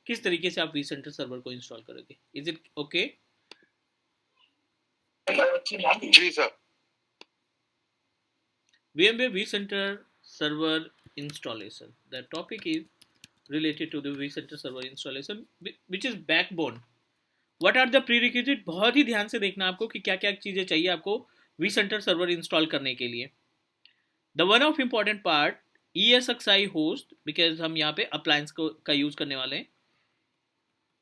किस तरीके से आप vCenter सर्वर को इंस्टॉल करोगे? Is it okay? जी sir. VMware vCenter server installation. The topic is related to the vCenter server installation, which is backbone. What are the prerequisite? बहुत ही ध्यान से देखना आपको कि क्या क्या चीज़ें चाहिए आपको vCenter सर्वर इंस्टॉल करने के लिए. The one of important part ESXi host, because हम यहाँ पे appliance का यूज़ करने वाले हैं.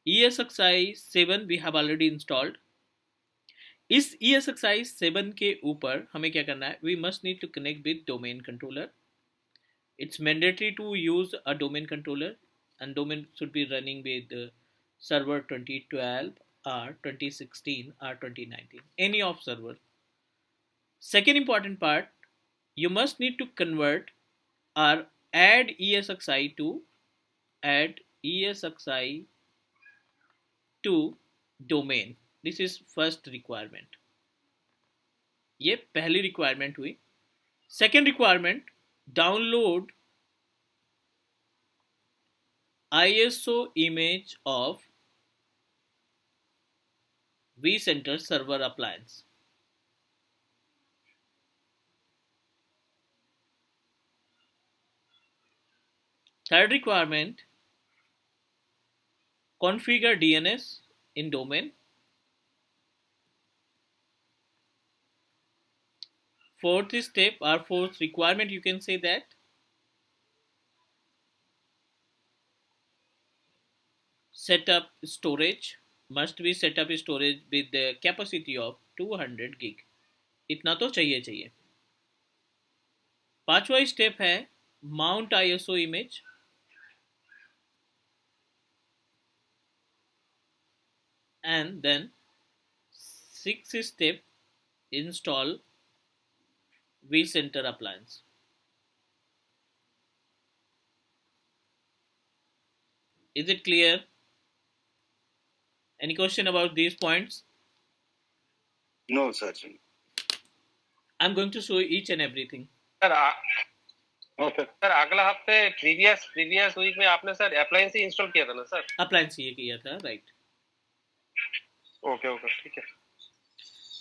ESXi 7 we have already installed. इस ESXi 7 के ऊपर हमें क्या करना है? We must need to connect with domain controller. It's mandatory to use a domain controller, and domain should be running with server 2012 or 2016 or 2019, any of server. Second important part, you must need to convert or add ESXi to domain. This is first requirement. ये पहली requirement हुई. Second requirement, download ISO image of vCenter server appliance. Third requirement, configure DNS in domain. Fourth step or fourth requirement, you can say that set up storage. Must be set up storage with the capacity of 200 gig. इतना तो चाहिए. पांचवा step है mount ISO image. And then sixth step, install vCenter appliance. Is it clear? Any question about these points? No sir. I'm going to show each and everything. Sir अगला हफ्ते previous week में आपने sir appliance ही install किया था ना sir? Appliance ये किया था, राइट. ओके ठीक है.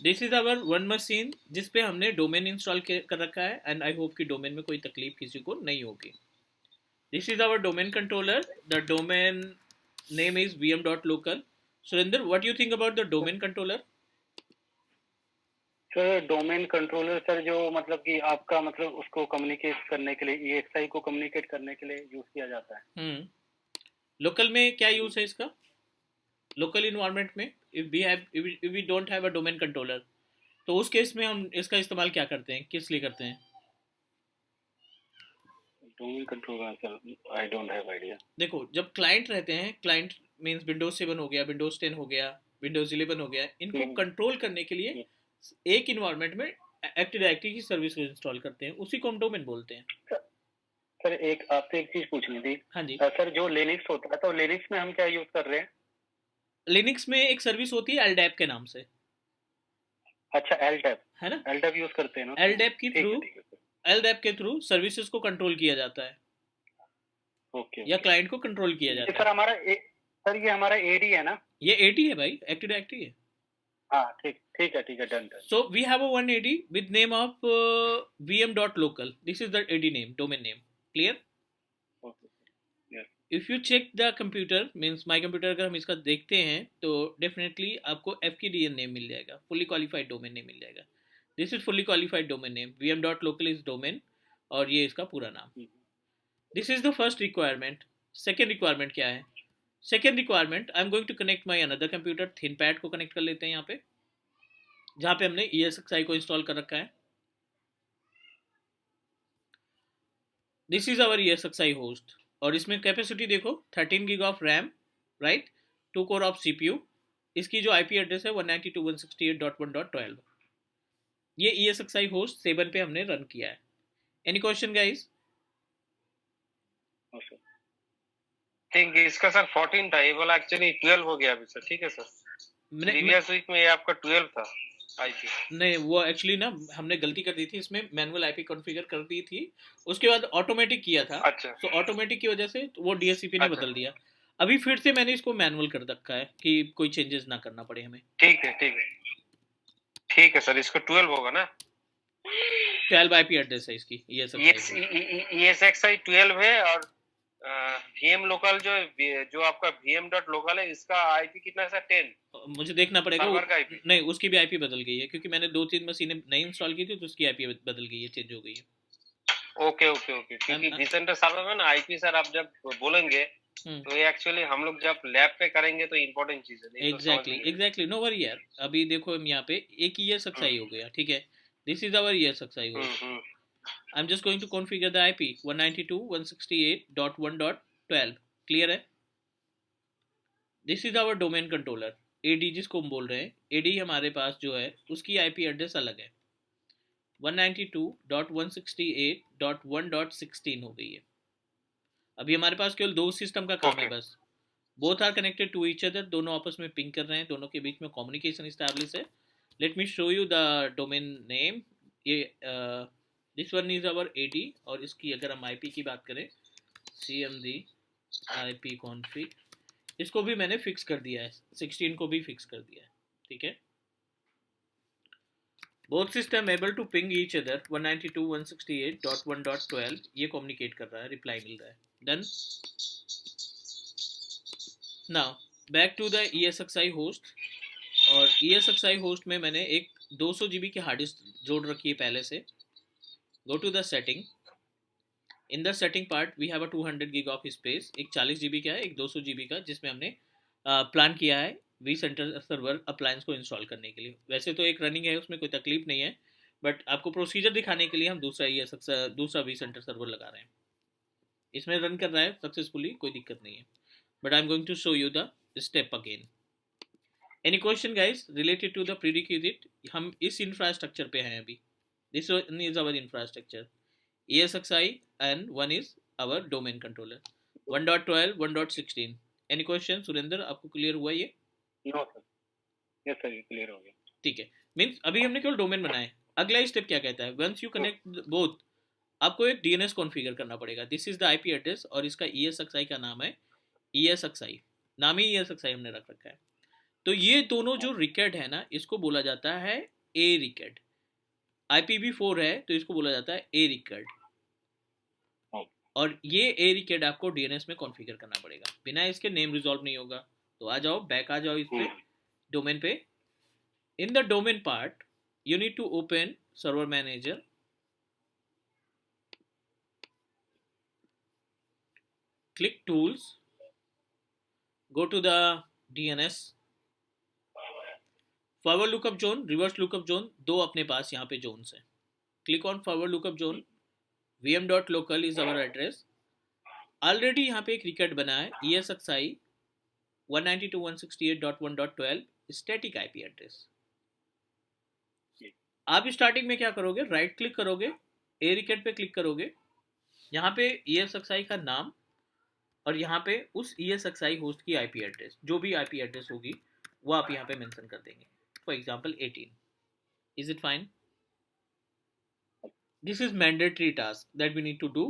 This is our one machine जिस पे हमने डोमेन इंस्टॉल कर रखा है, एंड आई होप कि डोमेन में कोई तकलीफ किसी को नहीं होगी. This is our domain controller. The domain name is vm.local. Surendra, what you think about the domain controller? Sir domain controller sir जो मतलब कि आपका मतलब उसको कम्युनिकेट करने के लिए EXI को कम्युनिकेट करने के लिए यूज किया जाता है. लोकल में क्या यूज है इसका? लोकल इन्वायरमेंट में if we don't have a domain controller, तो उस केस में हम इसका इस्तेमाल क्या करते हैं, किस लिए करते हैं? Domain controller sir I don't have idea. देखो, जब क्लाइंट रहते हैं, क्लाइंट मींस विंडोज 7 हो गया, विंडोज 10 हो गया, विंडोज 11 हो गया, इनको कंट्रोल करने के लिए एक इन्वायरमेंट में एक्टिव डायरेक्टरी की सर्विस को इंस्टॉल करते हैं, उसी को हम डोमेन बोलते हैं. सर एक आपसे एक चीज पूछनी थी. हाँ जी सर जो लिनक्स होता है तो लिनक्स में हम क्या यूज कर रहे हैं? लिनक्स में एक सर्विस होती है LDAP के नाम से. अच्छा LDAP है ना, LDAP यूज करते हैं ना. LDAP के थ्रू सर्विसेज को कंट्रोल किया जाता है. ओके. या क्लाइंट को कंट्रोल किया जाता है. सर हमारा सर ये हमारा AD है ना? ये AD है भाई, एक्टिव डायरेक्टरी है. हाँ ठीक है done. So we have a one AD with name of vm.local. This is the AD name, domain name. Clear? Okay. Yes. If you check the computer, means my computer, अगर हम इसका देखते हैं तो definitely आपको FQDN name मिल जाएगा, fully qualified domain name मिल जाएगा. This is fully qualified domain name. vm.local is domain और ये इसका पूरा नाम. This is the first requirement. Second requirement क्या है? Second requirement, I am going to connect my another computer. ThinkPad को connect कर लेते हैं यहाँ पे, जहाँ पे हमने ESXi को इंस्टॉल कर रखा है. This is our ESXi host और इसमें कैपेसिटी देखो 13 GB of RAM, right, 2 core of CPU. इसकी जो IP एड्रेस है 192.168.1.12. ये ESXi होस्ट 7 पे हमने रन किया है. Any question guys? थिंक इसका सर 14 था, ये वाला एक्चुअली 12 हो गया अभी सर. ठीक है सर, प्रीवियस वीक में ये आपका 12 था IP. नहीं, वो एक्चुअली ना हमने गलती कर दी थी, इसमें मैनुअल IP कॉन्फ़िगर कर दी थी, उसके बाद ऑटोमेटिक किया था. अच्छा. तो ऑटोमेटिक की वजह से वो DSCP ने बदल दिया. अभी फिर से मैंने इसको मैनुअल कर रखा है कि कोई चेंजेस ना करना पड़े हमें। ठीक है ठीक है सर, इसको 12 होगा ना? 12 आईपी एड्रेस है इसकी, ESXi 12 है। और VM लोकल जो आपका VM.local है, इसका आईपी कितना है सर? 10। मुझे देखना पड़ेगा सर्वर का आईपी नहीं, उसकी भी आईपी बदल गई है क्योंकि मैंने 2-3 मशीनें नई इंस्टॉल की थी तो उसकी आईपी बदल गई है, चेंज हो गई है। ओके क्योंकि vCenter सर्वर में ना आईपी सर आप जब बोलेंगे तो ये एक्चुअली हम लोग जब लैब पे करेंगे तो इम्पोर्टेंट चीज है। एग्जैक्टली नो वरी यार। अभी देखो हम यहाँ पे एक ESXi हो गया, ठीक है, this is our ESXi host. I am just going to configure the IP 192.168.1.12। Clear है? This is our domain controller AD जिसको हम बोल रहे हैं। AD हमारे पास जो है उसकी आईपी एड्रेस अलग है, 192.168.1.16 हो गई है। अभी हमारे पास केवल 2 सिस्टम का काम है बस। Both are connected to each other, दोनों आपस में पिंग कर रहे हैं, दोनों के बीच में कम्युनिकेशन इस्टेब्लिश है। Let me show you the domain name. ये this one is our AD और इसकी अगर हम आईपी की बात करें CMD IP config, इसको भी मैंने फिक्स कर दिया है, 16 को भी फिक्स कर दिया है, ठीक है। Both system able to ping each other 192.168.1.12, ये कम्युनिकेट कर रहा है, रिप्लाई मिल रहा है। Done. Now back to the ESXi host. और ESXi होस्ट में मैंने एक 200 GB की हार्ड डिस्क जोड़ रखी है पहले से। Go to the setting. In the setting part we have a 200 GB of space. एक 40 GB का है, एक 200 GB का, जिसमें हमने प्लान किया है vCenter सर्वर अप्लायंस को इंस्टॉल करने के लिए। वैसे तो एक रनिंग है, उसमें कोई तकलीफ नहीं है, बट आपको प्रोसीजर दिखाने के लिए हम दूसरा vCenter सर्वर लगा रहे हैं। इसमें रन कर रहा है सक्सेसफुली, कोई दिक्कत नहीं है, but I am going to show you the step again. Any question guys related to the prerequisite? हम इस इंफ्रास्ट्रक्चर पे हैं अभी। This is our infrastructure ESXi and one is our domain controller 1.12 1.16। Any question Surendra, आपको clear हुआ ये? No sir, yes sir, ये clear हो गया। ठीक है, मींस अभी हमने केवल डोमेन बनाए। अगला स्टेप क्या कहता है? वंस यू कनेक्ट बोथ, आपको एक DNS कॉन्फ़िगर करना पड़ेगा। This is the IP address और इसका ESXi का नाम है ESXi, नाम ही ESXi हमने रख रखा है। तो ये दोनों जो रिकेट है ना, इसको बोला जाता है A रिकेट। IPv4 है तो इसको बोला जाता है A रिकेट। और ये A रिकेट आपको DNS में कॉन्फ़िगर करना पड़ेगा, बिना इसके नेम रिजॉल्व नहीं होगा। तो आ जाओ, बैक आ जाओ इस पे, डोमेन पे। In the domain part you need to open server manager, click tools, go to the DNS, forward lookup zone, reverse lookup zone, दो अपने पास यहाँ पे जोन्स हैं। Click on forward lookup zone. VM.local is our address. Already यहाँ पे एक रिकेट बना है ESXi 192.168.1.12 स्टैटिक आईपी एड्रेस। आप स्टार्टिंग में क्या करोगे? राइट क्लिक करोगे, ए रिकेट पे क्लिक करोगे, यहाँ पे ESXi का नाम और यहाँ पे उस ESXi होस्ट की आईपी एड्रेस, जो भी आईपी एड्रेस होगी वो आप यहाँ पे मेंशन कर देंगे। For example 18। Is it fine? This is mandatory task that we need to do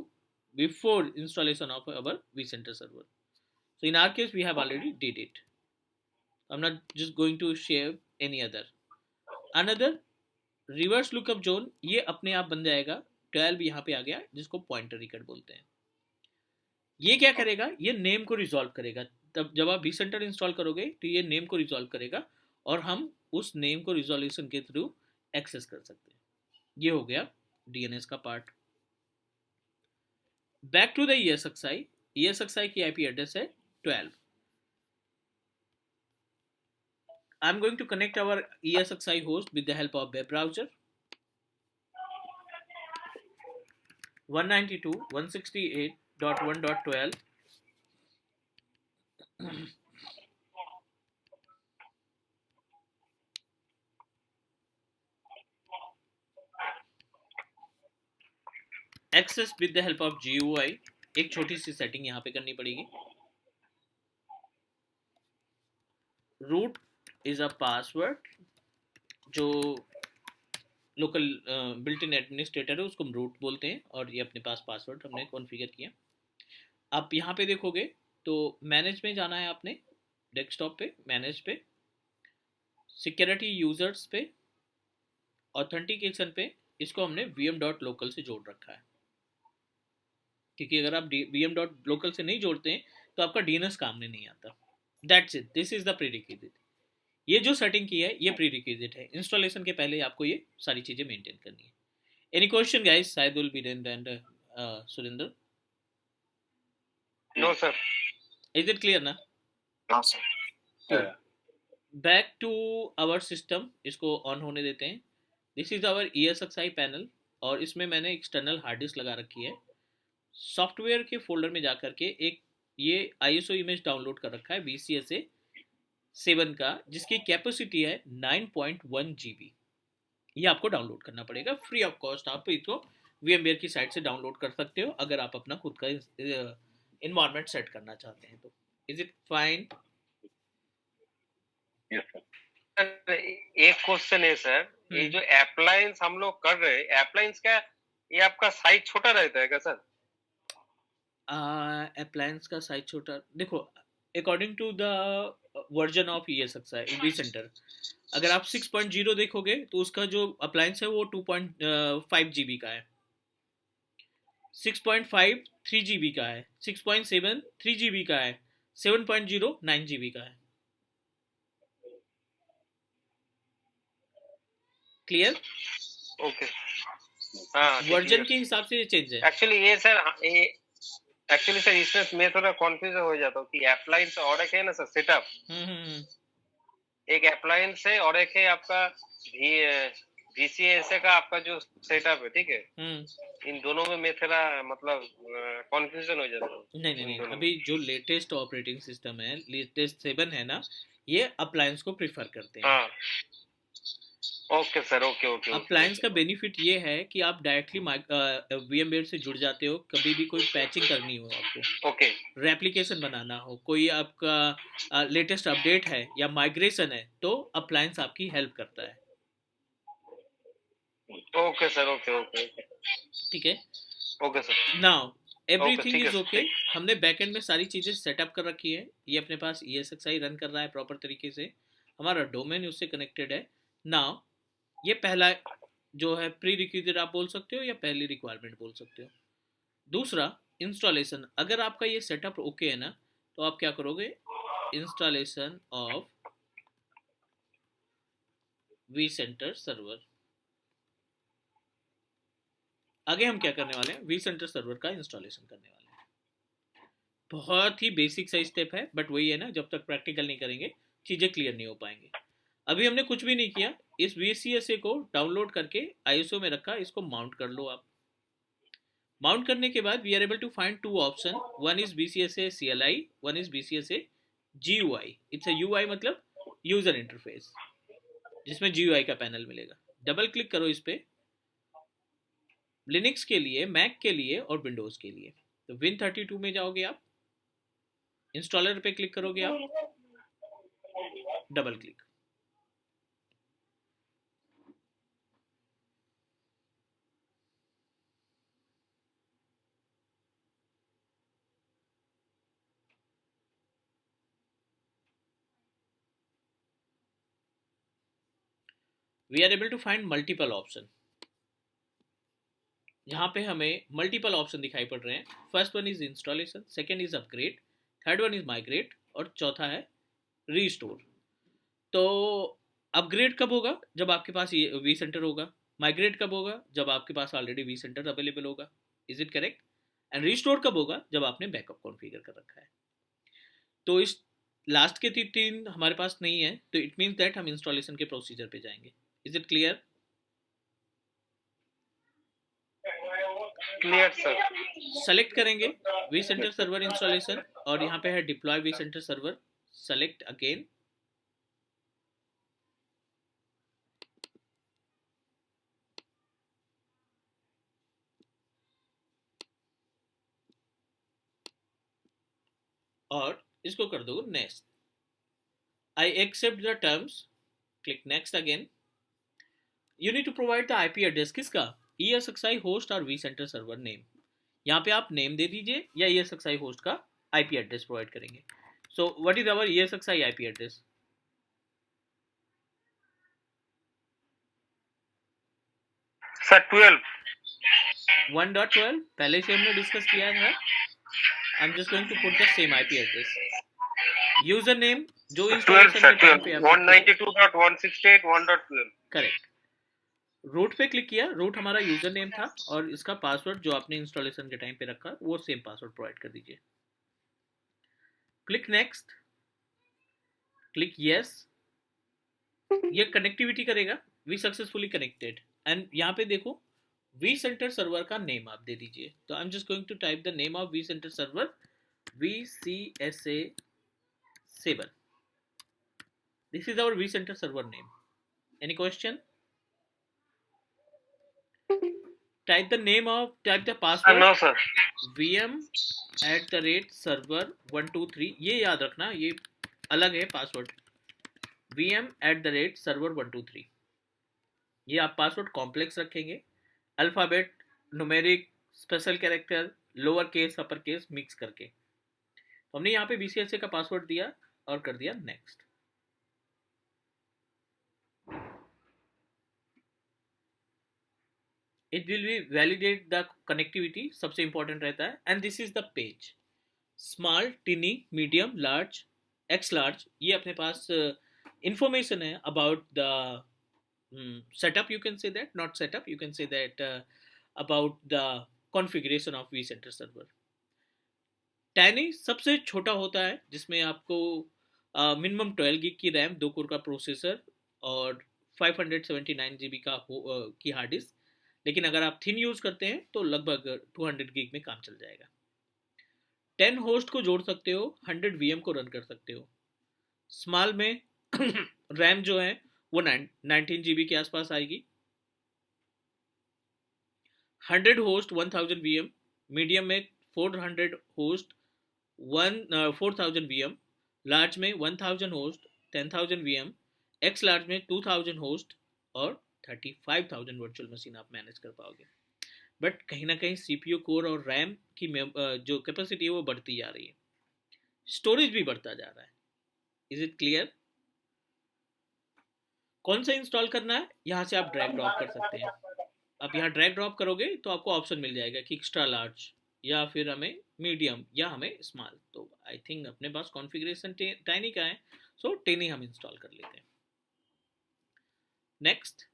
before installation of our vCenter server. So in our case, we have already did it. I'm not just going to share any other. Another reverse lookup zone, ये अपने आप बन जाएगा। 12 यहाँ पे आ गया, जिसको pointer रिकेट बोलते हैं। ये क्या करेगा? ये नेम को रिजॉल्व करेगा। तब जब आप vCenter इंस्टॉल करोगे तो ये नेम को रिजॉल्व करेगा और हम उस नेम को रिजोल्यूशन के थ्रू एक्सेस कर सकते हैं। ये हो गया DNS का part. Back to the ESXi। ESXi की आईपी एड्रेस है 12। I am going to connect our ESXi host with the help of web browser. 192.168.1.12 access with the help of GUI। एक छोटी सी सेटिंग यहाँ पे करनी पड़ेगी। रूट इज अ पासवर्ड, जो लोकल बिल्ट इन एडमिनिस्ट्रेटर है उसको हम रूट बोलते हैं, और ये अपने पास पासवर्ड हमने कॉन्फ़िगर किया। आप यहाँ पे देखोगे तो मैनेज में जाना है आपने, डेस्कटॉप पे मैनेज पे, सिक्योरिटी यूजर्स पे, ऑथेंटिकेशन पे, इसको हमने vm.local से जोड़ रखा है, क्योंकि अगर आप vm.local से नहीं जोड़ते हैं तो आपका DNS काम में नहीं आता. That's it, this is the prerequisite. ये जो सेटिंग की है ये प्रीरिक्विजिट है. इंस्टॉलेशन के पहले आपको ये सारी चीजें मेंटेन करनी है. Any question guys? Saidul, Virendra and Surendra. No sir. Is it clear ना? हाँ sir. Back to our system, इसको ऑन होने देते हैं. This is our ESXi panel और इसमें मैंने एक्सटर्नल हार्ड डिस्क लगा रखी है. सॉफ्टवेयर के फोल्डर में जाकर के एक ये ISO इमेज डाउनलोड कर रखा है VCSA 7 का, जिसकी कैपेसिटी है 9.1 GB. ये आपको डाउनलोड करना पड़ेगा फ्री ऑफ कॉस्ट. आप इसको VMware की साइट से डाउनलोड कर सकते हो अगर आप अपना खुद का इन्वायरमेंट सेट करना चाहते हैं तो. Is it fine? Yes sir. एक क्वेश्चन है सर, ये जो अप्लायंस हम लोग कर रहे हैं, अप्लायंस का ये आपका साइज छोटा रहता है क्या सर? अप्लायंस का साइज छोटा, देखो according to the version of ESXi vCenter, अगर आप 6.0 देखोगे तो उसका जो अप्लायंस है वो 2.5 GB का है, 6.5 3 GB का है, 6.7 3 GB का है, 7.0 9 GB का है. क्लियर? ओके. हाँ, वर्जन के हिसाब से ये चेंज है. एक्चुअली सर इसमें मैं थोड़ा कंफ्यूज हो जाता हूँ कि अप्लायंस और एक है ना सर सेटअप, एक अप्लायंस है और एक है आपका VCSA का आपका जो सेटअप है, ठीक है. इन दोनों में मैं थोड़ा मतलब कंफ्यूजन हो जाता हूँ. नहीं, अभी जो लेटेस्ट ऑपरेटिंग सिस्टम है, लेटेस्ट 7 है ना, ये अप्लायंस को प्रीफर करते हैं. हाँ. Okay sir. ओके. अप्लायंस का बेनिफिट ये है कि आप डायरेक्टली VMware से जुड़ जाते हो. कभी भी कोई पैचिंग करनी हो आपको, ओके, रेप्लिकेशन बनाना हो, कोई आपका लेटेस्ट अपडेट है या माइग्रेशन है, तो अप्लायंस आपकी हेल्प करता है. Okay sir. ओके. ठीक है. Okay sir. नाउ एवरीथिंग ठीक इज है, ओके. हमने बैकएंड में सारी चीजें सेटअप कर रखी है. ये अपने पास ESXi रन कर रहा है प्रॉपर तरीके से. हमारा डोमेन उससे कनेक्टेड है. नाउ ये पहला जो है प्री रिक्विजिट आप बोल सकते हो या पहली रिक्वायरमेंट बोल सकते हो. दूसरा इंस्टॉलेशन. अगर आपका ये सेटअप ओके है ना, तो आप क्या करोगे, इंस्टॉलेशन ऑफ vCenter सर्वर. आगे हम क्या करने वाले हैं, vCenter सर्वर का इंस्टॉलेशन करने वाले हैं. बहुत ही बेसिक सा स्टेप है, बट वही है ना, जब तक प्रैक्टिकल नहीं करेंगे चीज़ें क्लियर नहीं हो पाएंगे. अभी हमने कुछ भी नहीं किया. इस VCSA को डाउनलोड करके ISO में रखा, इसको माउंट कर लो आप. माउंट करने के बाद we are able to find two option. One is VCSA CLI, one is VCSA GUI. It's a UI मतलब यूजर इंटरफेस, जिसमें GUI का पैनल मिलेगा. डबल क्लिक करो इस पे. लिनक्स के लिए, मैक के लिए और विंडोज के लिए. तो Win32 में जाओगे आप, इंस्टॉलर पे क्लिक करोगे आप, double click. We are able to find multiple option. यहाँ पे हमें मल्टीपल ऑप्शन दिखाई पड़ रहे हैं. First one is installation, second is upgrade, third one is migrate और चौथा है रीस्टोर. तो अपग्रेड कब होगा, जब आपके पास ये vCenter होगा. माइग्रेट कब होगा, जब आपके पास ऑलरेडी vCenter अवेलेबल होगा. Is it correct? And restore कब होगा, जब आपने बैकअप कॉन्फ़िगर कर रखा है. तो इस लास्ट के तीन हमारे पास नहीं है, तो इट मीन्स दैट हम इंस्टॉलेशन के प्रोसीजर पे जाएंगे. Is it clear? Clear sir. Select करेंगे vCenter सर्वर इंस्टॉलेशन और यहाँ पे है deploy vCenter server. Select again. और इसको कर दो next. I accept the terms. Click next again. You need to provide the IP address. किसका? ESXi होस्ट और vCenter सर्वर नेम. यहाँ पे आप नेम दे दीजिए या ESXi होस्ट का आईपी एड्रेस प्रोवाइड करेंगे. So what is our ESXi IP address? Sir 12. 1.12 पहले से हमने डिस्कस किया था. I am just going to put the same IP address. User name जो 12 इंस्टॉलेशन सर के टाइम 12. पे 192.168.1.12. करेक्ट. रूट पे क्लिक किया. रूट हमारा यूजर नेम था और इसका पासवर्ड जो आपने इंस्टॉलेशन के टाइम पे रखा वो सेम पासवर्ड प्रोवाइड कर दीजिए. Click next. Click yes. ये कनेक्टिविटी करेगा. We successfully connected. एंड यहाँ पे देखो वी सेंटर सर्वर का नेम आप दे दीजिए. तो I am just going to type the name of v center server VCSA7. This is our v center server name. Any question? type the password. No sir. VM@server123. ये याद रखना, ये अलग है पासवर्ड. VM@server123. ये आप पासवर्ड कॉम्प्लेक्स रखेंगे. Alphabet, numeric, special character, lower case, upper case mix करके. तो हमने यहाँ पे VCSA का पासवर्ड दिया और कर दिया next. It will be validate the connectivity. सबसे important रहता है. And this is the page. Small, teeny, medium, large, X large. ये अपने पास information है about the setup. You can say that, not setup. You can say that about the configuration of vCenter server. Tiny सबसे छोटा होता है जिसमें आपको minimum 12 GB की रैम, 2 कोर का प्रोसेसर और 579 GB की हार्ड डिस्क. लेकिन अगर आप थिन यूज करते हैं तो लगभग 200 GB में काम चल जाएगा. 10 होस्ट को जोड़ सकते हो, 100 VM को रन कर सकते हो. स्मॉल में रैम जो है वो 19 GB के आसपास आएगी. 100 होस्ट 1000 VM. मीडियम में 400 होस्ट 4000 VM. लार्ज में 1000 होस्ट 10,000 VM. एक्स लार्ज में 2000 होस्ट और 35,000 वर्चुअल मशीन आप मैनेज कर पाओगे. बट कहीं ना कहीं CPU कोर और रैम की जो कैपेसिटी है वो बढ़ती जा रही है. स्टोरेज भी बढ़ता जा रहा है. Is it clear? कौन सा इंस्टॉल करना है यहाँ से आप ड्रैग ड्रॉप कर सकते हैं. आप यहाँ ड्रैग ड्रॉप करोगे तो आपको ऑप्शन मिल जाएगा कि एक्स्ट्रा लार्ज या फिर हमें मीडियम या हमें स्मॉल. तो आई थिंक अपने पास कॉन्फ़िगरेशन टाइनी का है, सो टेनी हम इंस्टॉल कर लेते हैं. Next,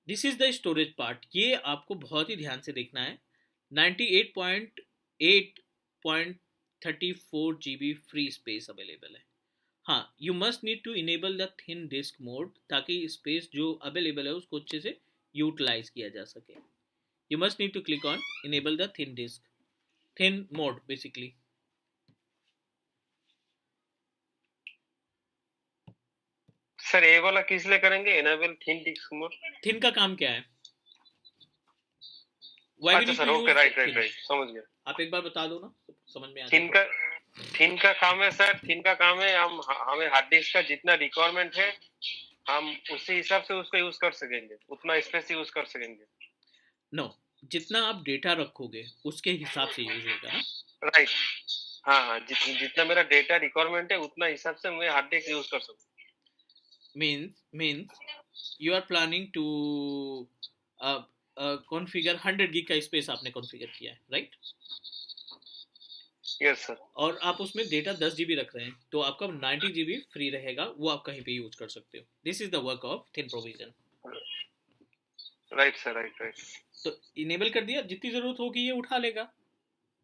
this is the storage part. ये आपको बहुत ही ध्यान से देखना है. 98.8.34 GB फ्री स्पेस अवेलेबल है. हाँ, you must need to enable the thin disk mode ताकि स्पेस जो अवेलेबल है उसको अच्छे से यूटिलाइज किया जा सके. You must need to click on enable the thin disk, thin mode basically. Sir ये वाला किस लिए करेंगे, enable thin disk mode? Thin का काम क्या है? अच्छा सर, ओके, राइट, समझ गया. आप एक बार बता दो ना, समझ में आ जाए. थिन का काम है सर, थिन का काम है हमें हार्ड डिस्क का जितना रिक्वायरमेंट है हम उसी हिसाब से उसको यूज कर सकेंगे, उतना स्पेस यूज कर सकेंगे. नो, जितना आप डेटा रखोगे उसके हिसाब से यूज होगा ना. राइट. हाँ, जितना मेरा डेटा रिक्वायरमेंट है उतना हिसाब से मैं हार्ड डिस्क यूज कर सकूँ. means you are planning to configure 100 GB का स्पेस आपने कॉन्फ़िगर किया है, राइट? Yes sir. और आप उसमें डेटा 10 GB रख रहे हैं तो आपका 90 GB फ्री रहेगा, वो आप कहीं पे यूज कर सकते हो. This is the work of thin provision. Right sir, right. तो इनेबल कर दिया, जितनी जरूरत होगी ये उठा लेगा,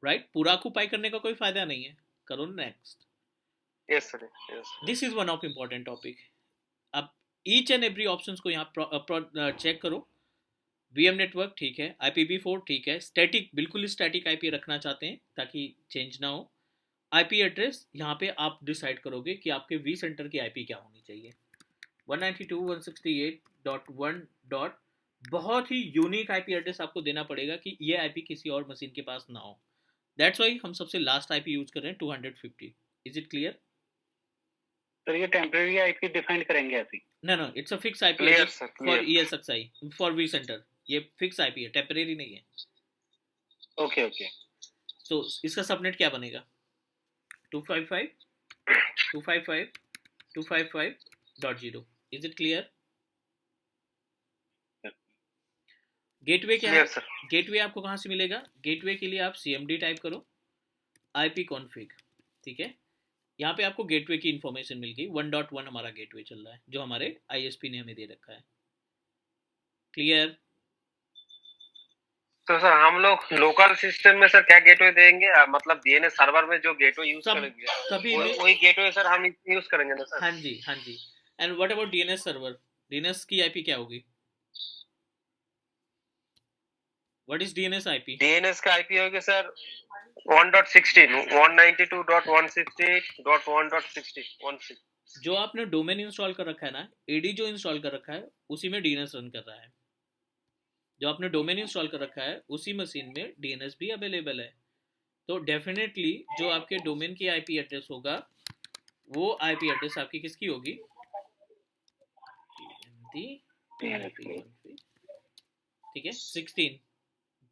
राइट? पूरा ऑक्यूपाई करने का कोई फायदा नहीं है. करो next. Yes sir. This is one of important topic. अब ईच एंड एवरी ऑप्शंस को यहाँ चेक करो. VM नेटवर्क ठीक है, IPv4 ठीक है, स्टैटिक बिल्कुल स्टैटिक IP रखना चाहते हैं ताकि चेंज ना हो. IP एड्रेस यहाँ पे आप डिसाइड करोगे कि आपके V सेंटर की IP क्या होनी चाहिए. 192.168.1. बहुत ही यूनिक IP एड्रेस आपको देना पड़ेगा कि ये IP किसी और मशीन के पास ना हो. दैट्स वाई हम सबसे लास्ट IP यूज कर रहे हैं 250. Is it clear? सर ये टेम्परेरी IP डिफाइन करेंगे ऐसी? No, it's a fixed IP for ESXi, for vCenter. ये फिक्स IP है, टेम्परेरी नहीं है. ओके. सो इसका सबनेट क्या बनेगा? 255.255.0. Is it clear? गेटवे क्या है? Clear sir. गेटवे आपको कहाँ से मिलेगा? गेटवे के लिए आप cmd टाइप करो, IP config, ठीक है। यहाँ पे आपको गेटवे की इंफॉर्मेशन मिल गई। 1.1 हमारा गेटवे चल रहा है जो हमारे ISP ने हमें दे रखा है। क्लियर? तो सर हम लोग लोकल सिस्टम में सर क्या गेटवे देंगे? मतलब DNS सर्वर में जो गेटवे यूज करेंगे सभी में वही गेटवे सर हम यूज करेंगे ना सर? हाँ जी, हाँ जी। And what about DNS server? DNS की IP क्या होगी? What is DNS IP? DNS का IP होगा सर 1.16 192.168.1.16 जो आपने डोमेन इंस्टॉल कर रखा है ना, AD जो इंस्टॉल कर रखा है उसी में DNS रन कर रहा है। जो आपने डोमेन इंस्टॉल कर रखा है उसी मशीन में DNS भी अवेलेबल है। तो डेफिनेटली जो आपके डोमेन की IP एड्रेस होगा वो IP एड्रेस आपकी किसकी होगी? ठीक है, 16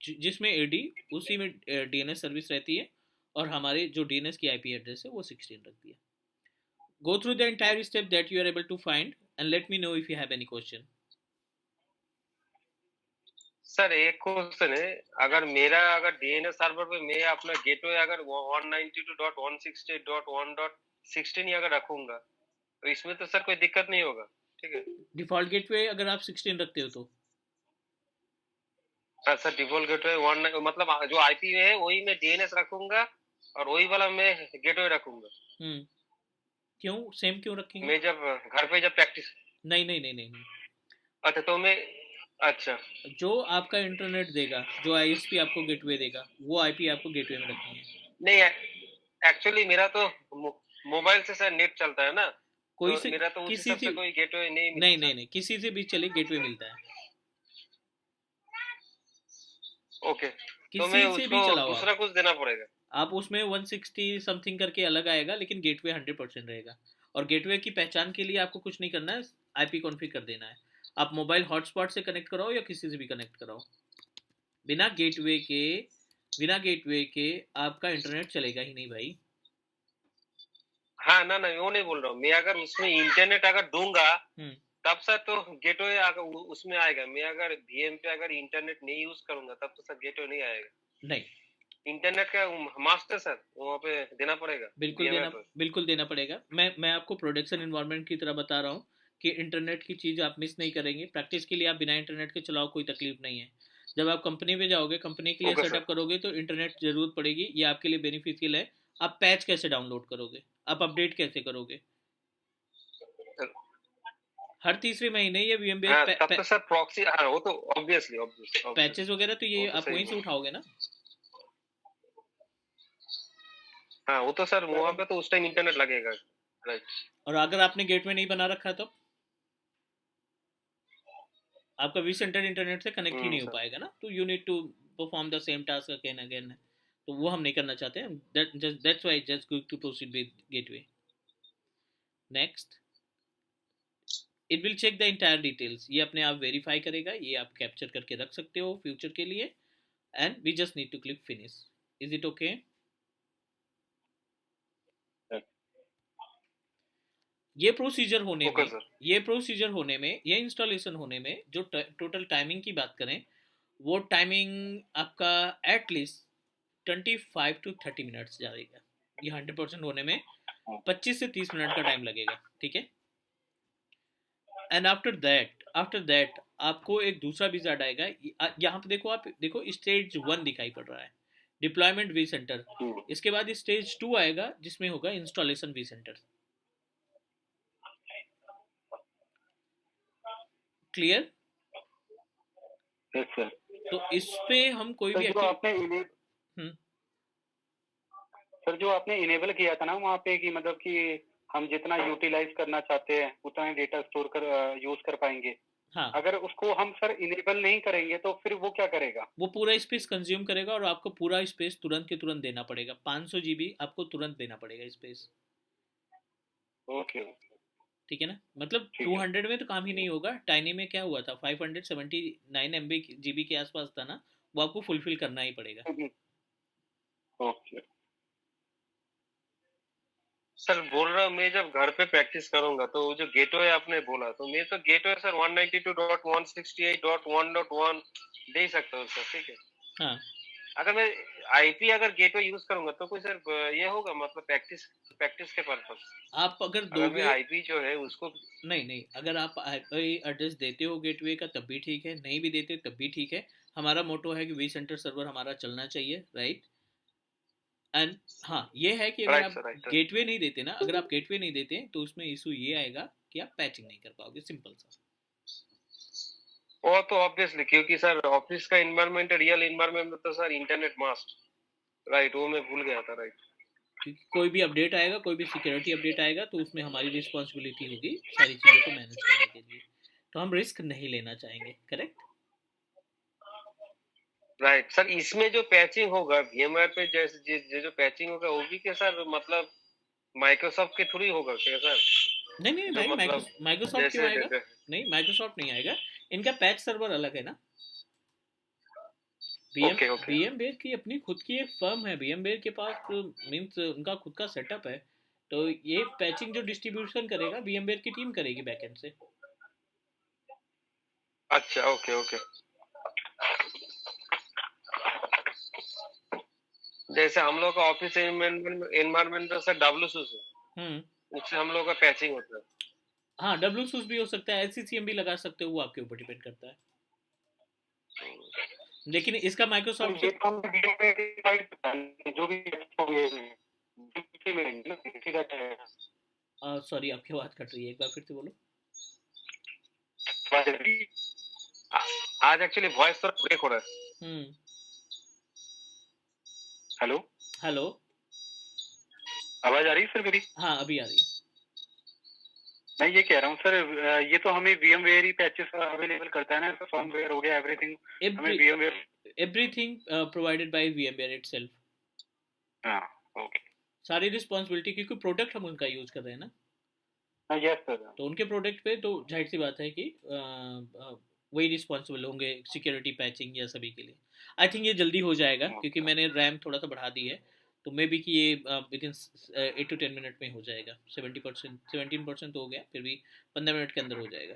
जिसमें AD उसी में DNS सर्विस रहती है और हमारे जो DNS की IP एड्रेस है वो 16 रखती है। Go through the entire step that you are able to find and let me know if you have any question. Sir एक क्वेश्चन है, अगर DNS सर्वर पे मैं अपना गेटवे अगर 192.168.1.16 ही अगर रखूंगा तो इसमें तो सर कोई दिक्कत नहीं होगा, ठीक है? डिफॉल्ट गेटवे अगर आप 16 रखते हो तो हाँ सर, डिफॉल्ट गेटवे 1 मतलब जो IP है वही मैं DNS रखूंगा और वही वाला मैं गेटवे रखूंगा। क्यों सेम क्यों रखेंगे? मैं जब घर पे जब प्रैक्टिस नहीं नहीं नहीं नहीं नहीं। अच्छा तो मैं अच्छा जो आपका इंटरनेट देगा, जो ISP आपको गेटवे देगा वो IP आपको गेटवे में रखनी है। नहीं, एक्चुअली मेरा तो मोबाइल से सर नेट चलता है ना, कोई तो से मेरा तो उस किसी हिसाब से से कोई गेटवे नहीं मिलता। नहीं नहीं नहीं, किसी से भी चले गेटवे मिलता है। ओके, तो किसी मैं से भी उसको चलाओ दूसरा कुछ देना पड़ेगा? आप उसमें 160 समथिंग करके अलग आएगा, लेकिन गेटवे 100% रहेगा। और गेटवे की पहचान के लिए आपको कुछ नहीं करना है, IP कॉन्फ़िगर कर देना है। आप मोबाइल हॉटस्पॉट से कनेक्ट कराओ या किसी से भी कनेक्ट कराओ, बिना गेटवे के आपका इंटरनेट चलेगा ही नहीं भाई। हाँ ना ना, वो नहीं बोल रहा हूँ मैं, अगर उसमें इंटरनेट अगर दूंगा तब सर तो गेटवे उसमें आएगा। मैं अगर VM पे अगर इंटरनेट नहीं यूज करूंगा तब तो सर गेटवे नहीं आएगा। नहीं, इंटरनेट का मास्टर सर वहाँ पे देना पड़ेगा। बिल्कुल देना पड़ेगा। मैं आपको प्रोडक्शन इन्वायरमेंट की तरह बता रहा हूँ कि इंटरनेट की चीज़ आप मिस नहीं करेंगे। प्रैक्टिस के लिए आप बिना इंटरनेट के चलाओ, कोई तकलीफ नहीं है। जब आप कंपनी में जाओगे, कंपनी के लिए सेटअप करोगे तो इंटरनेट जरूरत पड़ेगी, ये आपके लिए बेनिफिशियल है। आप पैच कैसे डाउनलोड करोगे, आप अपडेट कैसे करोगे? हर तीसरे महीने ये VMware तब तो सर प्रॉक्सी, हाँ वो तो ऑब्वियसली पैचेस वगैरह तो ये आप वहीं से उठाओगे ना। हाँ वो तो सर वहाँ पे तो उस टाइम इंटरनेट लगेगा, राइट। और अगर आपने गेटवे नहीं बना रखा तो आपका vCenter इंटरनेट से कनेक्ट ही नहीं हो पाएगा ना। तो you need to perform the same task again again, तो वो हम नहीं करना चाहते हैं। That's why just going to proceed with gateway. Next, it will check the entire details. ये अपने आप वेरीफाई करेगा, ये आप कैप्चर करके रख सकते हो फ्यूचर के लिए। And we just need to click finish. Is it okay? ये प्रोसीजर होने में ये इंस्टॉलेशन होने में जो टोटल टाइमिंग की बात करें, वो टाइमिंग आपका एटलीस्ट 25 to 30 मिनट्स जाएगा। ये 100% होने में 25 से 30 मिनट का टाइम लगेगा, ठीक है। एंड आफ्टर दैट आपको एक दूसरा विजार्ड आएगा। यहाँ पे देखो, आप देखो स्टेज 1 दिखाई पड़ रहा है, डिप्लॉयमेंट vCenter। इसके बाद स्टेज 2 आएगा जिसमें होगा installation vCenter। Clear? Yes sir. तो इस पे हम कोई भी सर जो आपने इनेबल किया था ना वहाँ पे कि मतलब कि हम जितना यूटिलाइज करना चाहते हैं उतना ही डेटा स्टोर कर यूज कर पाएंगे। हाँ, अगर उसको हम सर इनेबल नहीं करेंगे तो फिर वो क्या करेगा? वो पूरा स्पेस कंज्यूम करेगा और आपको पूरा स्पेस तुरंत के तुरंत देना पड़ेगा। 500 GB आपको तुरंत देना पड़ेगा स्पेस। ओके, ठीक है ना। मतलब 200 में तो काम ही नहीं होगा। टाइनी में क्या हुआ था, 579 GB के आसपास था ना, वो आपको फुलफिल करना ही पड़ेगा। ओके। सर बोल रहा हूँ मैं जब घर पे प्रैक्टिस करूंगा तो वो जो गेटवे आपने बोला तो मैं तो गेटवे सर 192.168.1.1 दे ही सकता हूँ सर, ठीक है। हाँ, अगर मैं आईपी अगर गेटवे यूज करूंगा तो कोई सर ये होगा मतलब प्रैक्टिस प्रैक्टिस के पर्पस। आप अगर अगर मैं दोगे, आईपी जो है उसको नहीं नहीं, अगर आप आईपी एड्रेस देते हो गेटवे का तब भी ठीक है, नहीं भी देते तब भी ठीक है। हमारा मोटो है कि वी सेंटर सर्वर हमारा चलना चाहिए, राइट। एंड हाँ, ये है कि अगर राइट आप सर, राइट। गेटवे नहीं देते ना, अगर आप गेटवे नहीं देते तो उसमें इशू ये आएगा कि आप पैचिंग नहीं कर पाओगे, सिंपल सा। वो तो ऑब्वियसली क्योंकि सर ऑफिस का इन्वायरमेंट रियल इन्वायरमेंट में तो सर इंटरनेट मस्ट, राइट, वो मैं भूल गया था, राइट। क्योंकि कोई भी अपडेट आएगा, कोई भी सिक्योरिटी अपडेट आएगा तो उसमें हमारी रिस्पॉन्सिबिलिटी होगी सारी चीज़ों को मैनेज करने के लिए। तो हम रिस्क नहीं लेना चाहेंगे, करेक्ट। राइट सर, इसमें जो पैचिंग होगा VMware पे जैसे जो पैचिंग होगा वो भी क्या सर मतलब माइक्रोसॉफ्ट के थ्रू ही होगा क्या सर? नहीं नहीं जो भाई, मतलब माइक्रोसॉफ्ट क्यों जैसे आएगा? नहीं, माइक्रोसॉफ्ट नहीं आएगा। इनका पैच सर्वर अलग है ना। ओके ओके VMware की अपनी खुद की एक फर्म है, VMware के पास मीन्स उनका खुद का सेटअप है। तो ये पैचिंग जो डिस्ट्रीब्यूशन करेगा VMware की टीम करेगी बैकएंड से। अच्छा ओके ओके। जैसे हम लोग का ऑफिस एनवायरमेंट तो सर WSUS है, उससे हम लोग का पैचिंग होता है। हाँ, WSUS भी हो सकता है, SCCM भी लगा सकते हो, वो आपके ऊपर डिपेंड करता है। लेकिन इसका तो माइक्रोसॉफ्ट ये से तो हमने वीडियो में डिसाइड किया है, जो भी मिलेंगे ना किसी का सॉरी, आपकी आवाज़ कट रही है, एक बार फिर से बोलो। आज एक्चुअली वॉइस थोड़ा ब्रेक हो रहा है। Hello, hello. आवाज आ रही है सर मेरी? हाँ, अभी आ रही है। मैं ये कह रहा हूँ सर, ये तो हमें VMware ही पैचेस अवेलेबल करता है ना, फर्मवेयर हो गया, एवरीथिंग हमें VMware। Everything provided by VMware itself. हाँ, ओके। सारी रिस्पॉन्सिबिलिटी, क्योंकि प्रोडक्ट हम उनका यूज कर रहे हैं ना। हाँ, यस सर। तो उनके प्रोडक्ट पे तो जाहिर सी बात है कि वही रिस्पॉन्सिबल होंगे सिक्योरिटी पैचिंग या सभी के लिए। आई थिंक ये जल्दी हो जाएगा क्योंकि मैंने रैम थोड़ा सा बढ़ा दी है। तो मे बी कि ये विद इन 8 to 10 मिनट में हो जाएगा। 70%, 17% तो हो गया, फिर भी 15 मिनट के अंदर हो जाएगा।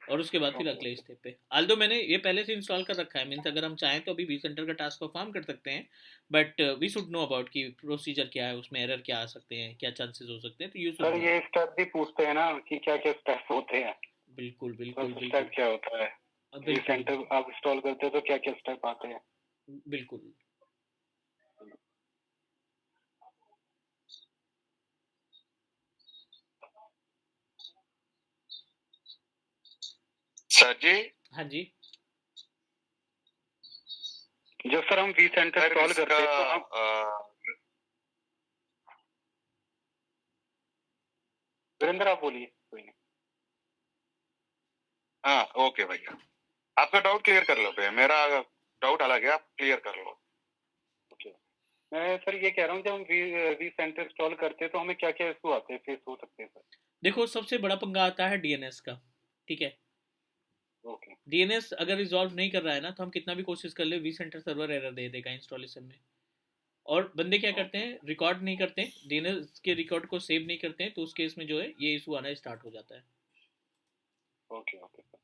और उसके बाद फिर अगले स्टेप पे आल्दो मैंने ये पहले से इंस्टॉल कर रखा है, मीन्स अगर हम चाहें तो अभी वी सेंटर का टास्क परफॉर्म कर सकते हैं। But we should know about कि प्रोसीजर क्या है, उसमें एरर क्या आ सकते हैं, क्या चांसेस हो सकते हैं, तो यू शुड सर नो। ये स्टेप भी पूछते हैं ना कि क्या क्या स्टेप होते हैं, बिल्कुल बिल्कुल फर्स्ट बिल्कुल। स्टेप क्या होता है, ये बिल्कुल सेंटर आप इंस्टॉल करते हो तो क्या क्या स्टेप आते हैं। बिल्कुल। सर जी, हाँ जी। जब सर हम वी सेंटर सर इंस्टॉल करते हैं तो हम वीरेंद्र आप बोलिए, कोई नहीं। हाँ ओके भैया, आपका डाउट क्लियर कर लो भैया, मेरा डाउट अलग है, आप क्लियर कर लो। मैं सर ये कह रहा हूँ जब हम वी सेंटर इंस्टॉल करते हैं तो हमें क्या क्या इशू आते हैं, फेस हो सकते हैं सर? देखो, सबसे बड़ा पंगा आता है DNS का, ठीक है। ओके। DNS अगर रिजॉल्व नहीं कर रहा है ना, तो हम कितना भी कोशिश कर ले, वी सेंटर सर्वर एरर दे देगा इंस्टॉलेशन में। और बंदे क्या करते हैं, रिकॉर्ड नहीं करते, DNS के रिकॉर्ड को सेव नहीं करते हैं, तो उस केस में जो है ये इशू आना स्टार्ट हो जाता है। Okay okay sir.